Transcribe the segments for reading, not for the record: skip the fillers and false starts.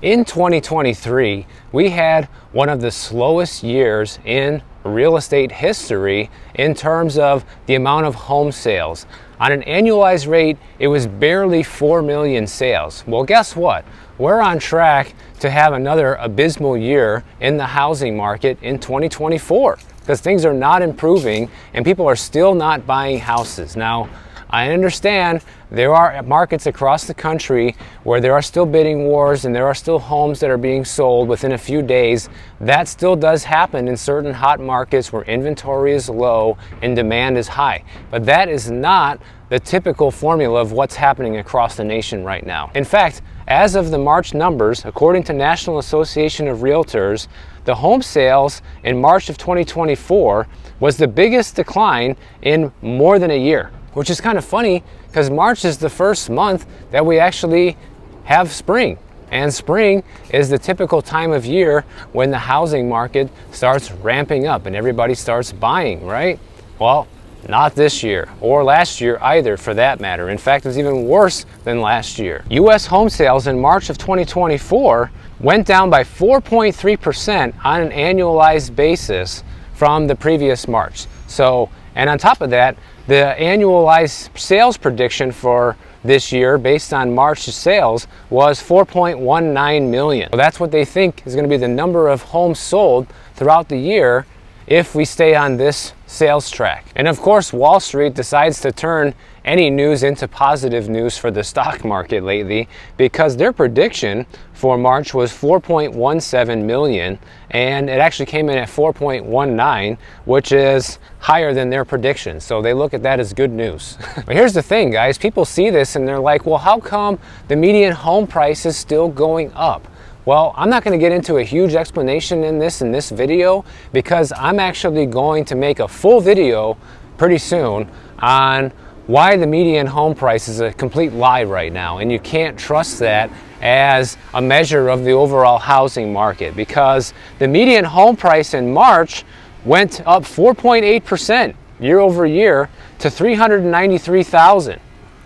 In 2023, we had one of the slowest years in real estate history in terms of the amount of home sales. On an annualized rate, it was barely 4 million sales. Well, guess what? We're on track to have another abysmal year in the housing market in 2024 because things are not improving and people are still not buying houses. Now, I understand there are markets across the country where there are still bidding wars and there are still homes that are being sold within a few days. That still does happen in certain hot markets where inventory is low and demand is high. But that is not the typical formula of what's happening across the nation right now. In fact, as of the March numbers, according to National Association of Realtors, the home sales in March of 2024 was the biggest decline in more than a year. Which is kind of funny because March is the first month that we actually have spring. And spring is the typical time of year when the housing market starts ramping up and everybody starts buying, right? Well, not this year or last year either for that matter. In fact, it was even worse than last year. US home sales in March of 2024 went down by 4.3% on an annualized basis from the previous March. And on top of that, the annualized sales prediction for this year based on March sales was 4.19 million. So that's what they think is going to be the number of homes sold throughout the year if we stay on this sales track. And of course, Wall Street decides to turn any news into positive news for the stock market lately because their prediction for March was 4.17 million and it actually came in at 4.19, which is higher than their prediction. So they look at that as good news. But here's the thing, guys, people see this and they're like, well, how come the median home price is still going up? Well, I'm not going to get into a huge explanation in this video because I'm actually going to make a full video pretty soon on why the median home price is a complete lie right now, and you can't trust that as a measure of the overall housing market because the median home price in March went up 4.8% year over year to $393,000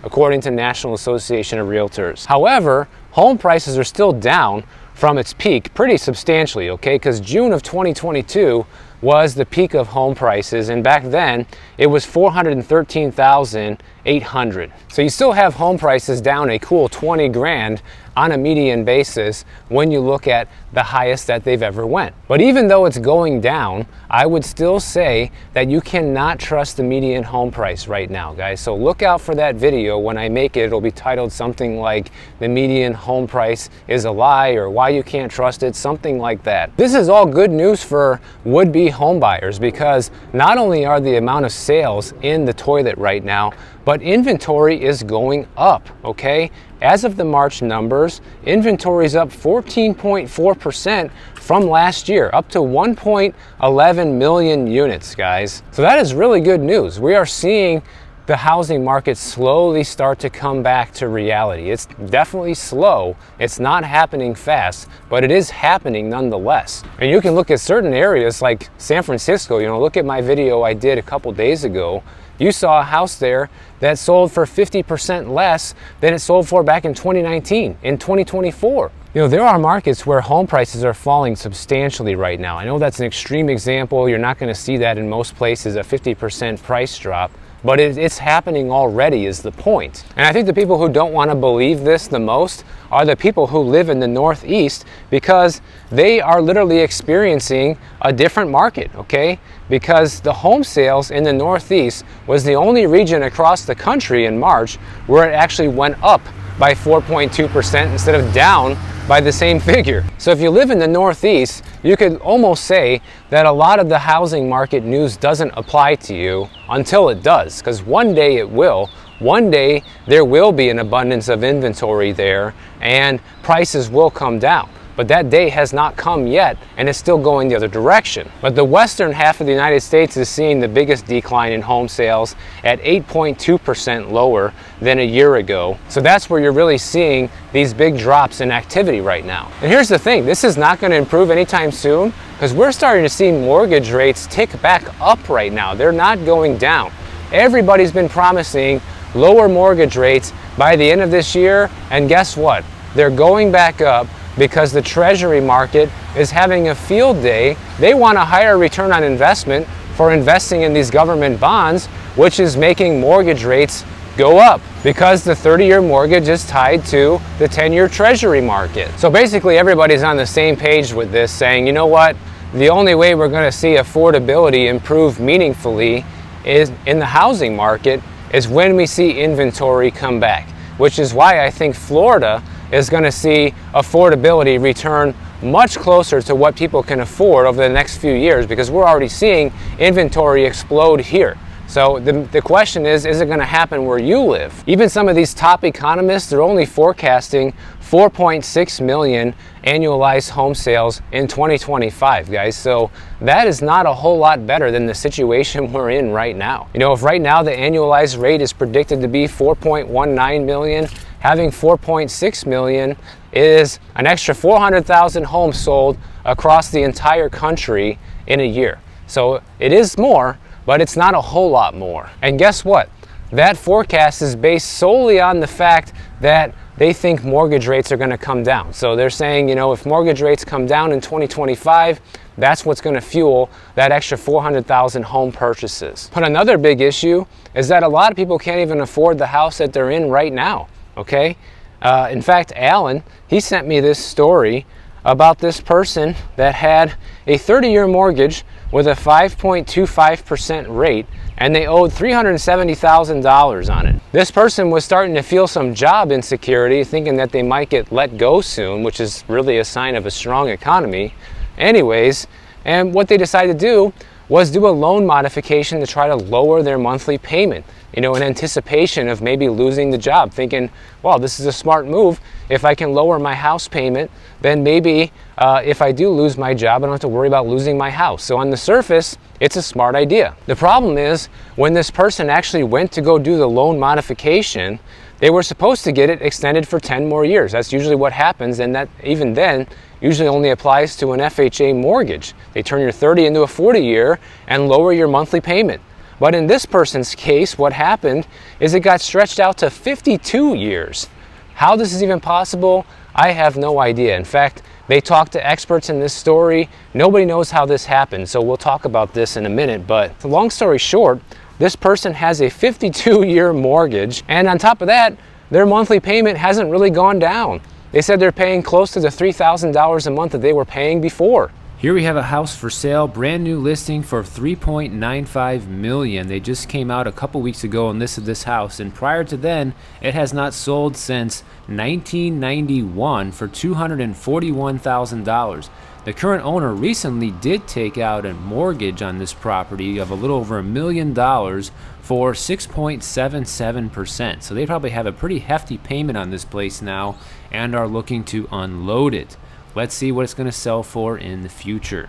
according to National Association of Realtors. However, home prices are still down from its peak pretty substantially, okay? Because June of 2022 was the peak of home prices, and back then it was $413,800. So you still have home prices down a cool 20 grand on a median basis when you look at the highest that they've ever went. But even though it's going down, I would still say that you cannot trust the median home price right now, guys. So look out for that video. When I make it, it'll be titled something like "The Median Home Price is a Lie" or "Why You Can't Trust It," something like that. This is all good news for would-be home buyers because not only are the amount of sales in the toilet right now, but inventory is going up, okay? As of the March numbers, inventory is up 14.4% from last year, up to 1.11 million units, guys. So that is really good news. We are seeing the housing market slowly start to come back to reality. It's definitely slow. It's not happening fast, but it is happening nonetheless. And you can look at certain areas like San Francisco. Look at my video I did a couple days ago. You saw a house there that sold for 50% less than it sold for back in 2019, in 2024. There are markets where home prices are falling substantially right now. I know that's an extreme example. You're not going to see that in most places, a 50% price drop. But it's happening already is the point. And I think the people who don't want to believe this the most are the people who live in the Northeast because they are literally experiencing a different market, okay? Because the home sales in the Northeast was the only region across the country in March where it actually went up by 4.2% instead of down by the same figure. So if you live in the Northeast, you could almost say that a lot of the housing market news doesn't apply to you until it does, because one day it will. One day there will be an abundance of inventory there and prices will come down. But that day has not come yet and it's still going the other direction. But the western half of the United States is seeing the biggest decline in home sales at 8.2% lower than a year ago. So that's where you're really seeing these big drops in activity right now. And here's the thing, this is not going to improve anytime soon because we're starting to see mortgage rates tick back up right now. They're not going down. Everybody's been promising lower mortgage rates by the end of this year, and guess what? They're going back up. because the Treasury market is having a field day. They want a higher return on investment for investing in these government bonds, which is making mortgage rates go up because the 30-year mortgage is tied to the 10-year Treasury market. So basically everybody's on the same page with this, saying, you know what, the only way we're going to see affordability improve meaningfully is in the housing market is when we see inventory come back, which is why I think Florida is going to see affordability return much closer to what people can afford over the next few years, because we're already seeing inventory explode here. So the question is it going to happen where you live? Even some of these top economists, they're only forecasting 4.6 million annualized home sales in 2025, guys. So that is not a whole lot better than the situation we're in right now. You know, if right now the annualized rate is predicted to be 4.19 million, having 4.6 million is an extra 400,000 homes sold across the entire country in a year. So it is more, but it's not a whole lot more. And guess what? That forecast is based solely on the fact that they think mortgage rates are going to come down. So they're saying, you know, if mortgage rates come down in 2025, that's what's going to fuel that extra 400,000 home purchases. But another big issue is that a lot of people can't even afford the house that they're in right now, okay? In fact, Alan, he sent me this story about this person that had a 30-year mortgage with a 5.25% rate, and they owed $370,000 on it. This person was starting to feel some job insecurity, thinking that they might get let go soon, which is really a sign of a strong economy. Anyways, and what they decided to do was do a loan modification to try to lower their monthly payment, you know, in anticipation of maybe losing the job, thinking, well, this is a smart move. If I can lower my house payment, then maybe if I do lose my job, I don't have to worry about losing my house. So on the surface, it's a smart idea. The problem is when this person actually went to go do the loan modification, they were supposed to get it extended for 10 more years. That's usually what happens, and that even then usually only applies to an FHA mortgage. They turn your 30 into a 40-year and lower your monthly payment. But in this person's case, what happened is it got stretched out to 52 years. How this is even possible, I have no idea. In fact, they talked to experts in this story. Nobody knows how this happened, so we'll talk about this in a minute. But long story short, this person has a 52-year mortgage, and on top of that, their monthly payment hasn't really gone down. They said they're paying close to the $3,000 a month that they were paying before. Here we have a house for sale, brand new listing for $3.95 million. They just came out a couple weeks ago and listed this house, and prior to then, it has not sold since 1991 for $241,000. The current owner recently did take out a mortgage on this property of a little over $1 million for 6.77%. So they probably have a pretty hefty payment on this place now and are looking to unload it. Let's see what it's going to sell for in the future.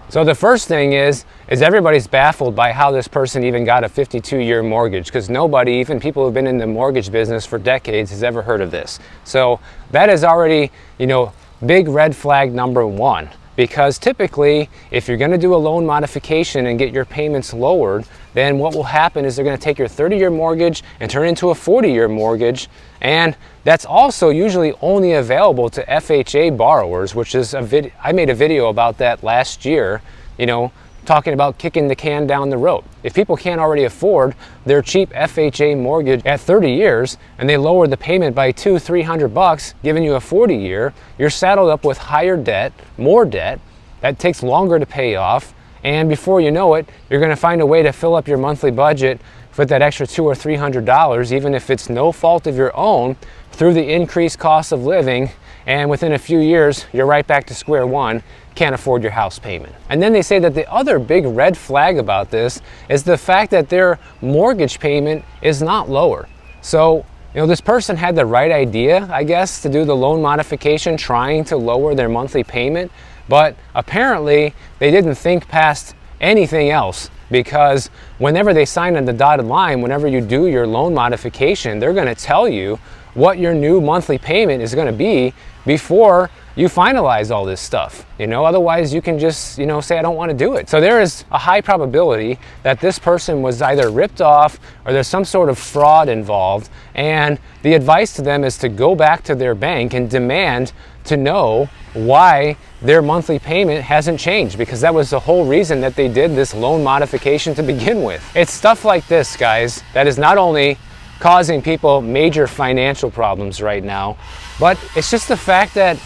So the first thing is everybody's baffled by how this person even got a 52-year mortgage, because nobody, even people who've been in the mortgage business for decades, has ever heard of this. So that is already, you know, big red flag number one, because typically if you're going to do a loan modification and get your payments lowered, then what will happen is they're going to take your 30-year mortgage and turn it into a 40-year mortgage, and that's also usually only available to FHA borrowers, which is I made a video about that last year, you know, talking about kicking the can down the road. If people can't already afford their cheap FHA mortgage at 30 years and they lower the payment by $200-300, giving you a 40-year, you're saddled up with higher debt, more debt, that takes longer to pay off, and before you know it, you're going to find a way to fill up your monthly budget with that extra $200 or $300, even if it's no fault of your own, through the increased cost of living, and within a few years, you're right back to square one, can't afford your house payment. And then they say that the other big red flag about this is the fact that their mortgage payment is not lower. So, you know, this person had the right idea, I guess, to do the loan modification, trying to lower their monthly payment, but apparently they didn't think past anything else, because whenever they sign on the dotted line, whenever you do your loan modification, they're going to tell you what your new monthly payment is going to be before you finalize all this stuff. Otherwise you can just, say I don't want to do it. So there is a high probability that this person was either ripped off or there's some sort of fraud involved, and the advice to them is to go back to their bank and demand to know why their monthly payment hasn't changed, because that was the whole reason that they did this loan modification to begin with. It's stuff like this, guys, that is not only causing people major financial problems right now, but it's just the fact that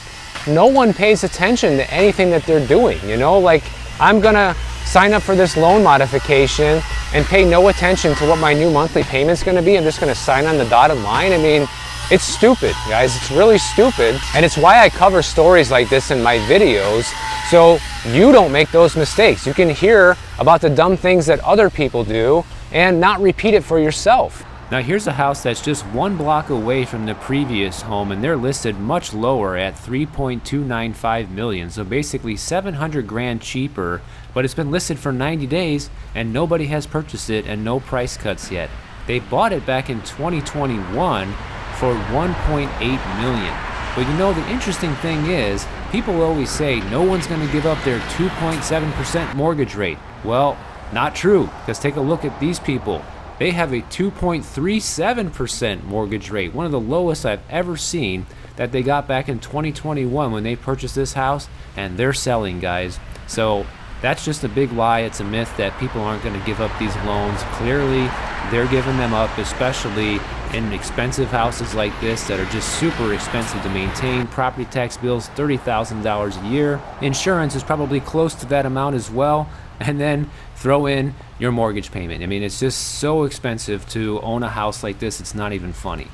no one pays attention to anything that they're doing. Like, I'm gonna sign up for this loan modification and pay no attention to what my new monthly payment's gonna be. I'm just gonna sign on the dotted line. I mean, it's stupid, guys. It's really stupid. And it's why I cover stories like this in my videos, so you don't make those mistakes. You can hear about the dumb things that other people do and not repeat it for yourself. Now here's a house that's just 1 block away from the previous home, and they're listed much lower at $3.295 million. So basically $700,000 cheaper, but it's been listed for 90 days and nobody has purchased it and no price cuts yet. They bought it back in 2021 for $1.8 million. But the interesting thing is, people always say no one's going to give up their 2.7% mortgage rate. Well, not true, because take a look at these people. They have a 2.37% mortgage rate, one of the lowest I've ever seen, that they got back in 2021 when they purchased this house, and they're selling, guys. So that's just a big lie. It's a myth that people aren't going to give up these loans. Clearly, they're giving them up, especially in expensive houses like this that are just super expensive to maintain. Property tax bills, $30,000 a year. Insurance is probably close to that amount as well. And then throw in your mortgage payment. I mean, it's just so expensive to own a house like this, it's not even funny.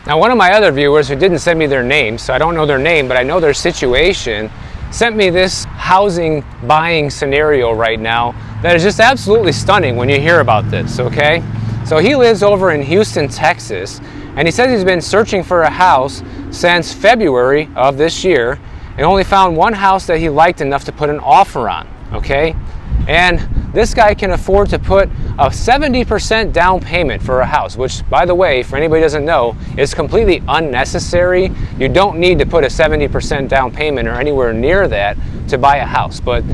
Now, one of my other viewers who didn't send me their name, so I don't know their name, but I know their situation, sent me this housing buying scenario right now that is just absolutely stunning when you hear about this, okay? So he lives over in Houston, Texas, and he says he's been searching for a house since February of this year and only found one house that he liked enough to put an offer on, okay? And this guy can afford to put a 70% down payment for a house, which, by the way, for anybody who doesn't know, is completely unnecessary. You don't need to put a 70% down payment or anywhere near that to buy a house, but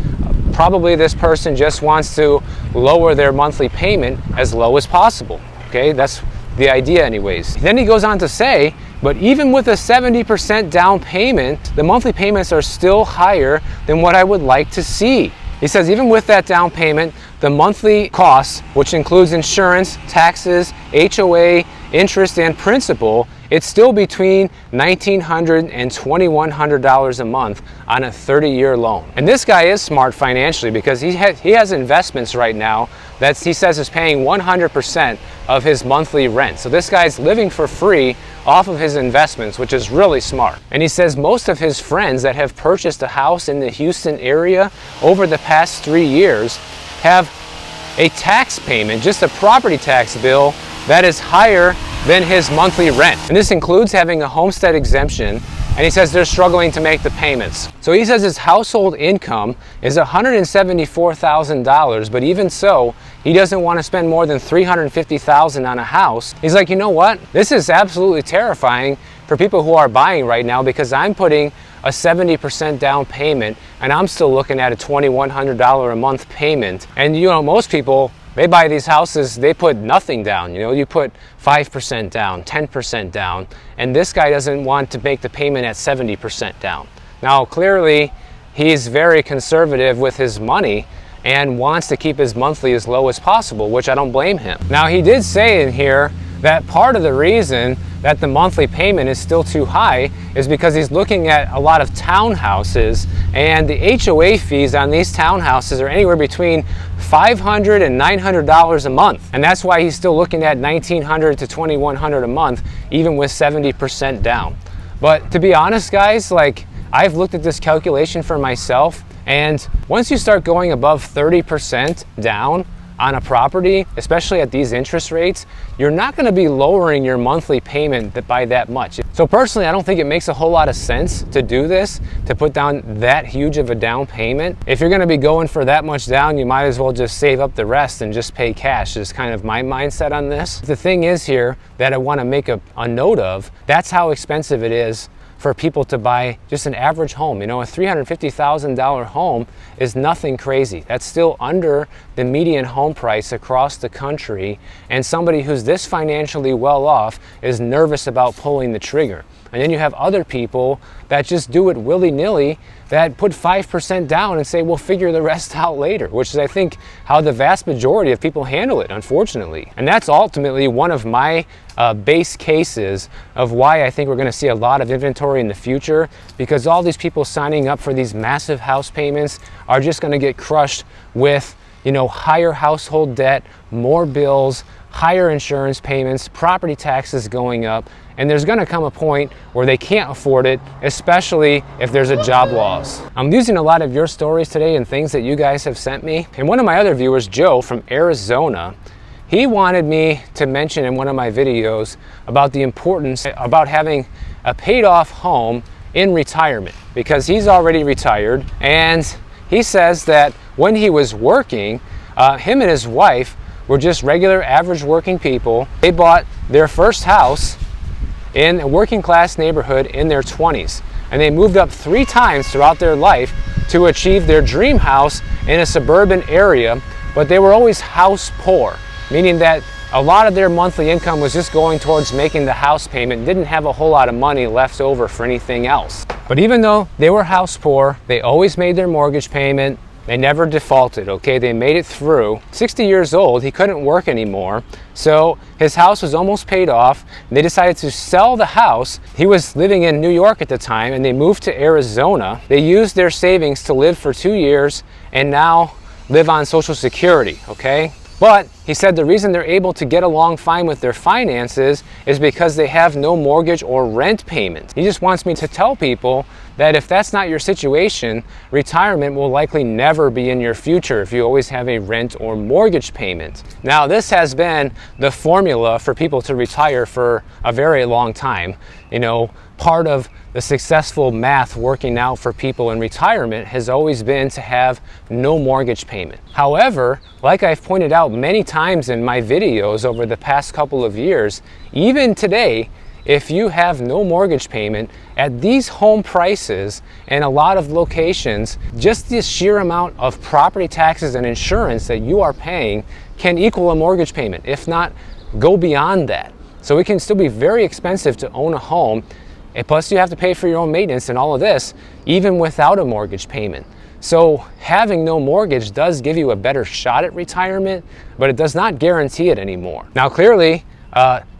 probably this person just wants to lower their monthly payment as low as possible, okay? That's the idea anyways. Then he goes on to say, but even with a 70% down payment, the monthly payments are still higher than what I would like to see. He says even with that down payment, the monthly costs, which includes insurance, taxes, HOA, interest, and principal, it's still between $1,900 and $2,100 a month on a 30-year loan. And this guy is smart financially, because he has investments right now that he says is paying 100% of his monthly rent. So this guy's living for free off of his investments, which is really smart. And he says most of his friends that have purchased a house in the Houston area over the past 3 years have a tax payment, just a property tax bill, that is higher than his monthly rent. And this includes having a homestead exemption, and he says they're struggling to make the payments. So he says his household income is $174,000, but even so, he doesn't want to spend more than $350,000 on a house. He's like, you know what? This is absolutely terrifying for people who are buying right now, because I'm putting a 70% down payment and I'm still looking at a $2,100 a month payment. And most people, they buy these houses, they put nothing down. You put 5% down, 10% down, and this guy doesn't want to make the payment at 70% down. Now, clearly, he's very conservative with his money and wants to keep his monthly as low as possible, which I don't blame him. Now, he did say in here that part of the reason that the monthly payment is still too high is because he's looking at a lot of townhouses, and the HOA fees on these townhouses are anywhere between $500 and $900 a month. And that's why he's still looking at $1,900 to $2,100 a month, even with 70% down. But to be honest, guys, I've looked at this calculation for myself, and once you start going above 30% down on a property, especially at these interest rates, you're not going to be lowering your monthly payment by that much. So personally, I don't think it makes a whole lot of sense to do this, to put down that huge of a down payment. If you're gonna be going for that much down, you might as well just save up the rest and just pay cash, is kind of my mindset on this. The thing is here that I wanna make a note of, that's how expensive it is for people to buy just an average home. You know, a $350,000 home is nothing crazy. That's still under the median home price across the country, and somebody who's this financially well off is nervous about pulling the trigger. And then you have other people that just do it willy-nilly, that put 5% down and say, we'll figure the rest out later, which is, I think, how the vast majority of people handle it, unfortunately. And that's ultimately one of my base cases of why I think we're gonna see a lot of inventory in the future, because all these people signing up for these massive house payments are just gonna get crushed with, you know, higher household debt, more bills, higher insurance payments, property taxes going up, and there's gonna come a point where they can't afford it, especially if there's a job loss. I'm using a lot of your stories today and things that you guys have sent me. And one of my other viewers, Joe from Arizona, he wanted me to mention in one of my videos about the importance about having a paid off home in retirement, because he's already retired, and he says that when he was working, him and his wife were just regular average working people. They bought their first house in a working class neighborhood in their 20s, and they moved up 3 times throughout their life to achieve their dream house in a suburban area, but they were always house poor, meaning that a lot of their monthly income was just going towards making the house payment, didn't have a whole lot of money left over for anything else. But even though they were house poor, they always made their mortgage payment. They never defaulted, okay? They made it through. 60 years old, he couldn't work anymore, so his house was almost paid off. They decided to sell the house. He was living in New York at the time, and they moved to Arizona. They used their savings to live for 2 years and now live on Social Security, okay? But he said the reason they're able to get along fine with their finances is because they have no mortgage or rent payment. He just wants me to tell people that if that's not your situation, retirement will likely never be in your future if you always have a rent or mortgage payment. Now, this has been the formula for people to retire for a very long time. You know, part of the successful math working out for people in retirement has always been to have no mortgage payment. However, like I've pointed out many times in my videos over the past couple of years, even today, if you have no mortgage payment at these home prices and a lot of locations, just the sheer amount of property taxes and insurance that you are paying can equal a mortgage payment, if not go beyond that. So it can still be very expensive to own a home, and plus you have to pay for your own maintenance and all of this, even without a mortgage payment. So having no mortgage does give you a better shot at retirement, but it does not guarantee it anymore. Now clearly,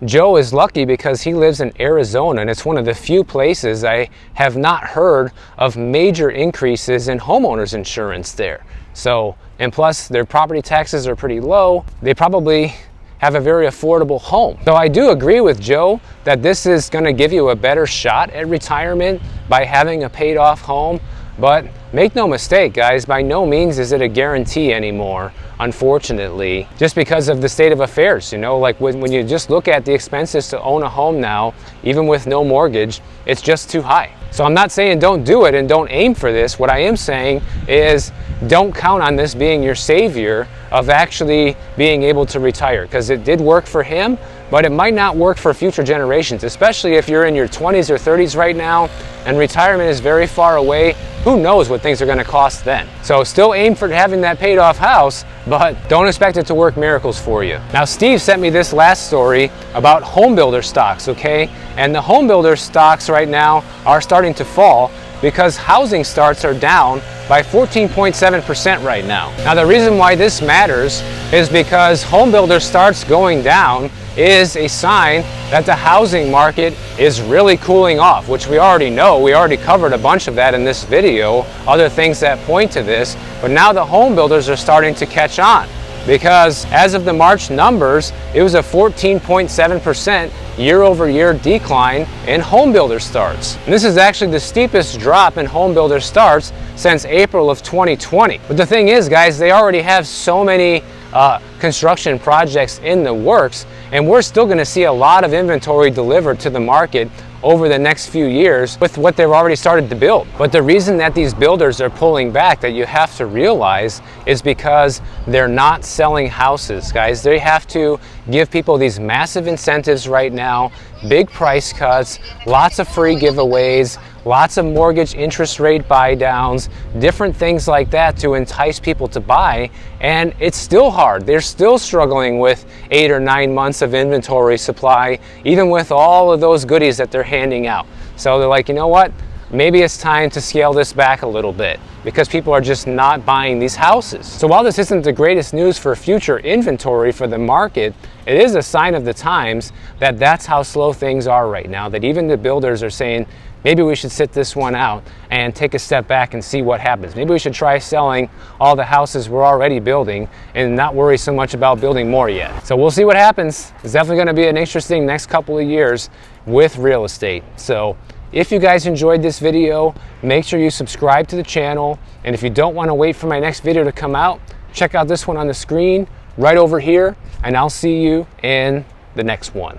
Joe is lucky because he lives in Arizona, and it's one of the few places I have not heard of major increases in homeowners insurance there. So, and plus their property taxes are pretty low. They probably have a very affordable home. So I do agree with Joe that this is going to give you a better shot at retirement by having a paid off home, but make no mistake, guys, by no means is it a guarantee anymore, unfortunately, just because of the state of affairs. You know, like when you just look at the expenses to own a home now, even with no mortgage, it's just too high. So I'm not saying don't do it and don't aim for this. What I am saying is don't count on this being your savior of actually being able to retire, because it did work for him, but it might not work for future generations, especially if you're in your 20s or 30s right now and retirement is very far away. Who knows what things are going to cost then? So still aim for having that paid off house, but don't expect it to work miracles for you. Now, Steve sent me this last story about home builder stocks, okay? And the home builder stocks right now are starting to fall because housing starts are down by 14.7% right now. Now, the reason why this matters is because home builder starts going down is a sign that the housing market is really cooling off, which we already know. We already covered a bunch of that in this video, other things that point to this, but now the home builders are starting to catch on, because as of the March numbers, it was a 14.7% year-over-year decline in home builder starts. And this is actually the steepest drop in home builder starts since April of 2020. But the thing is, guys, they already have so many construction projects in the works, and we're still going to see a lot of inventory delivered to the market over the next few years with what they've already started to build. But the reason that these builders are pulling back, that you have to realize, is because they're not selling houses, guys. They have to give people these massive incentives right now, big price cuts, lots of free giveaways, lots of mortgage interest rate buy downs, different things like that to entice people to buy. And it's still hard. They're still struggling with 8 or 9 months of inventory supply, even with all of those goodies that they're handing out. So they're like, you know what? Maybe it's time to scale this back a little bit because people are just not buying these houses. So while this isn't the greatest news for future inventory for the market, it is a sign of the times that that's how slow things are right now, that even the builders are saying, maybe we should sit this one out and take a step back and see what happens. Maybe we should try selling all the houses we're already building and not worry so much about building more yet. So we'll see what happens. It's definitely going to be an interesting next couple of years with real estate. So if you guys enjoyed this video, make sure you subscribe to the channel. And if you don't want to wait for my next video to come out, check out this one on the screen right over here, and I'll see you in the next one.